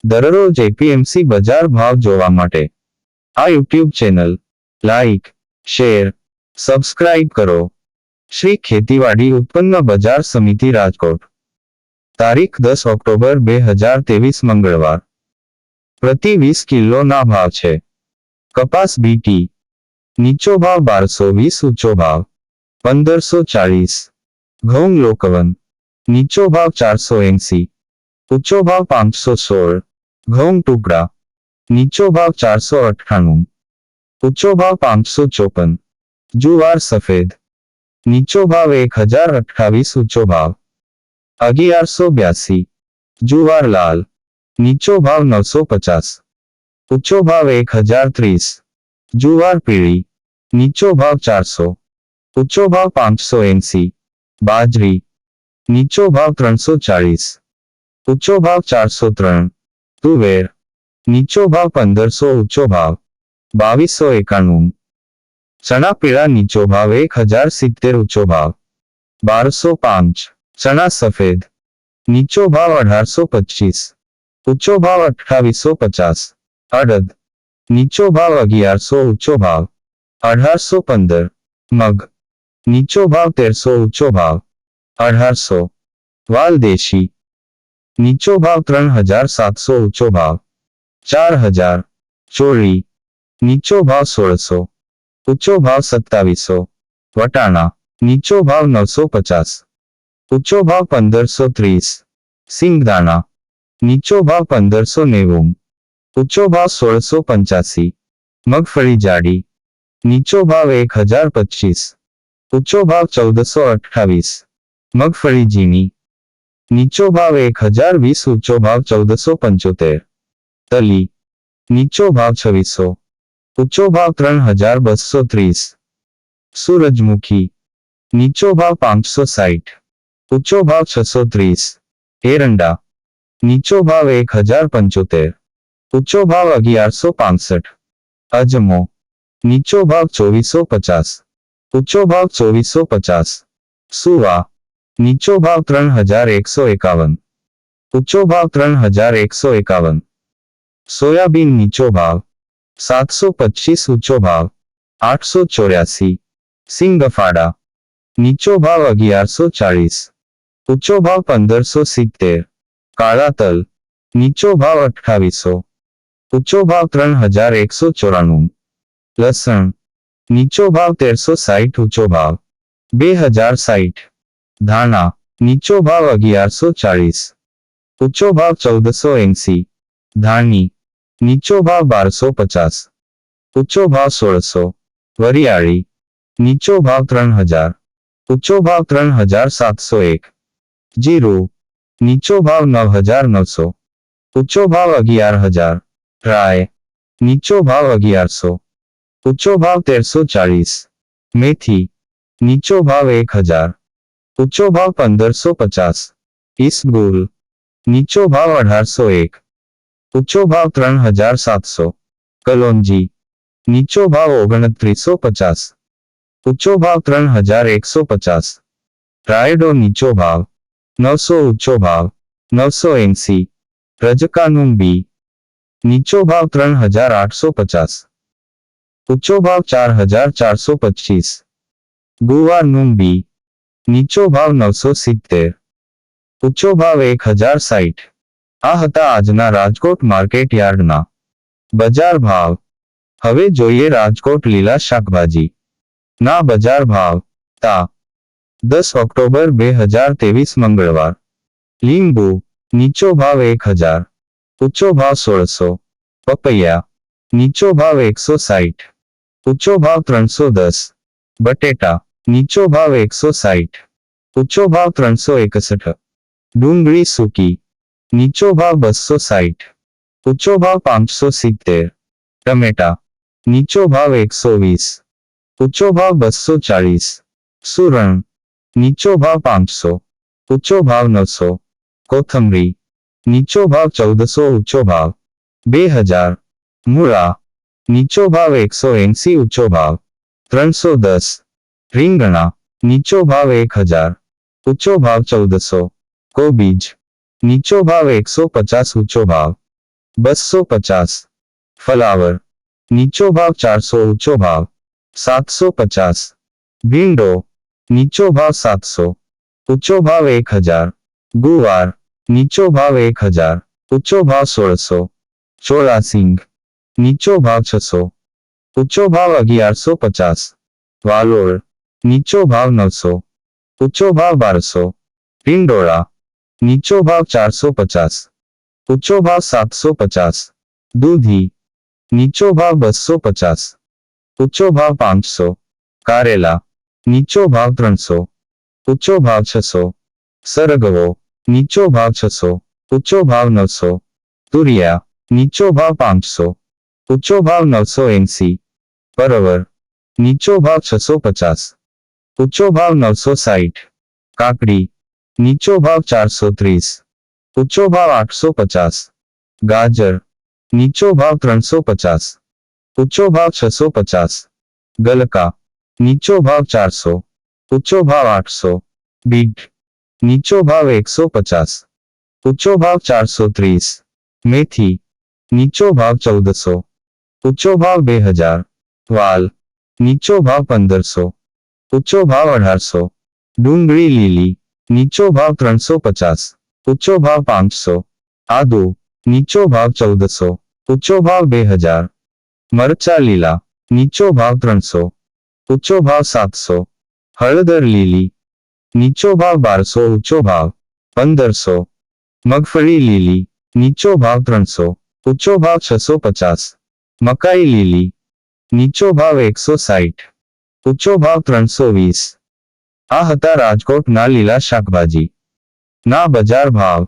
દરરોજ એપીએમસી બજાર ભાવ જોવા માટે આ YouTube channel like, share, subscribe કરો. શ્રી ખેતીવાડી ઉત્પન્ન બજાર સમિતિ રાજકોટ. તારીખ 10 ઓક્ટોબર 2023 મંગળવાર. પ્રતિ 20 કિલોના ભાવ છે. કપાસ બીટી નીચો ભાવ 1220, ઊંચો ભાવ 1540. ઘઉં લોકવન નીચો ભાવ 480, ઊંચો ભાવ 516. ઘઉં ટુકડા નીચો ભાવ 498, ઊંચો ભાવ 554. જુવાર સફેદ નીચો ભાવ 1028, ઊંચો ભાવ 1182. જુવાર લાલ નીચો ભાવ 950, ઊંચો ભાવ 1030. જુવાર પીળી નીચો ભાવ 400, ઊંચો ભાવ 580. બાજરી નીચો ભાવ 340, ઊંચો ભાવ 403. તુવેર નીચો ભાવ 1500, ઊંચો ભાવ 2291. ચણા પીળા નીચો ભાવ 1070, ઊંચો ભાવ 1205. ચણા સફેદ નીચો ભાવ 1825, ઊંચો ભાવ 2850. અડદ નીચો ભાવ 1100, ઊંચો ભાવ 1815. મગ નીચો ભાવ 1300, ઊંચો ભાવ 1800. વાલ દેશી નીચો ભાવ 3700, ઊંચો ભાવ 4000. ચોળી નીચો ભાવ 1600, ઊંચો ભાવ 2700. વટાણા નીચો ભાવ 950, ઊંચો ભાવ 1530. સિંગદાણા નીચો ભાવ 1590, ઊંચો ભાવ 1685. મગફળી જાડી નીચો ભાવ 1025, ઊંચો ભાવ 1428. મગફળી ઝીણી નીચો ભાવ 1020, ઊંચો ભાવ 1475. તલી નીચો ભાવ 2600, ઊંચો ભાવ 3230. સૂરજમુખી નીચો ભાવ 560, ઊંચો ભાવ 630. એરંડા નીચો ભાવ 1075, ઊંચો ભાવ 1165. અજમો નીચો ભાવ 2450, ઊંચો ભાવ 2450. સુવા નીચો ભાવ 3151, ઊંચો ભાવ 3151. સોયાબીન નીચો ભાવ 725, ઊંચો ભાવ 884. સિંગફાડા નીચો ભાવ 1140, ઊંચો ભાવ 1570. કાળા તલ નીચો ભાવ 2800, ઊંચો ભાવ 3194. લસણ નીચો ભાવ 1360, ઊંચો ભાવ 2060. ધાણા નીચો ભાવ 1140, ઊંચો ભાવ 1480. ધાણી નીચો ભાવ 1250, ઊંચો ભાવ 1600. વરિયાળી નીચો ભાવ 3000, ઊંચો ભાવ 3701. જીરું નીચો ભાવ 9900, ઊંચો ભાવ 11000. રાય નીચો ભાવ 1100, ઊંચો ભાવ 1340. મેથી નીચો ભાવ 1000, ઊંચો ભાવ 1550. ઈસબગુલ નીચો ભાવ 1801, ઊંચો ભાવ 3700. કલોંજી નીચો ભાવ 2950, ઊંચો ભાવ 3150. રાયડો નીચો ભાવ 900, ઊંચો ભાવ 980. રજકાનું બી નીચો ભાવ 3850, ઊંચો ભાવ 4425. ગુવારનું બી નીચો ભાવ 970, ઊંચો ભાવ 1060. આ હતા આજના રાજકોટ માર્કેટ યાર્ડના બજાર ભાવ. હવે જોઈએ રાજકોટ લીલા શાકભાજી ના બજાર ભાવ. તા 10 ઓક્ટોબર 2023 મંગળવાર. લીંબુ નીચો ભાવ 1000, ઊંચો ભાવ 1600. પપૈયા નીચો ભાવ 160, ઊંચો ભાવ 310. બટેટા નીચો ભાવ 160, ઊંચો ભાવ 361. ડુંગળી સૂકી નીચો ભાવ 260, ઊંચો ભાવ 570. ટમેટા નીચો ભાવ 120, ઊંચો ભાવ 240. સુરણ નીચો ભાવ 500, ઊંચો ભાવ 900. કોથમરી નીચો ભાવ 1400, ઊંચો ભાવ 2000. મૂળા નીચો ભાવ 180, ઊંચો ભાવ 310. રીંગણા નીચો ભાવ 1000, ઊંચો ભાવ 1400. કોબીજ નીચો ભાવ 150, ઊંચો ભાવ 250 ફલાવર નીચો ભાવ 400 ઊંચો ભાવ 750 ભીંડો નીચો ભાવ 700 ઊંચો ભાવ 1000 ગુવાર નીચો ભાવ 1000 ઊંચો ભાવ 1600 ચોળાસિંગ નીચો ભાવ 600 ઊંચો ભાવ 1150 વાલોળ નીચો ભાવ 900 ઊંચો ભાવ 1200 પિંડોળા નીચો ભાવ 450 ઊંચો ભાવ 750 દૂધી નીચો ભાવ 250 ઊંચો ભાવ 500 કારેલા નીચો ભાવ 300 ઊંચો ભાવ 600 સરગવો નીચો ભાવ 600 ઊંચો ભાવ 900 તુરિયા નીચો ભાવ 500 ઊંચો ભાવ 980 પરવર નીચો ભાવ 650 ઊંચો ભાવ 960 કાકડી નીચો ભાવ 430 ઊંચો ભાવ 850 ગાજર નીચો ભાવ 350 ઊંચો ભાવ 650 ગલકા નીચો ભાવ 400 ઊંચો ભાવ 800 બીટ નીચો ભાવ 150 ઊંચો ભાવ 430 મેથી નીચો ભાવ 1400 ઊંચો ભાવ 2000 વાલ નીચો ભાવ 1500 ઊંચો ભાવ 1800 ડુંગળી લીલી નીચો ભાવ 350 ઊંચો ભાવ 500 આદુ નીચો ભાવ 1400 ઊંચો ભાવ 2000 મરચા લીલા નીચો ભાવ 300 ઊંચો ભાવ 700 હળદર લીલી નીચો ભાવ 1200 ઊંચો ભાવ 1500 મગફળી લીલી નીચો ભાવ 300 ઊંચો ભાવ 650 મકાઈ લીલી નીચો ભાવ 160 ઊંચો ભાવ 320 આ હતા રાજકોટના લીલા શાકભાજી ના બજાર ભાવ।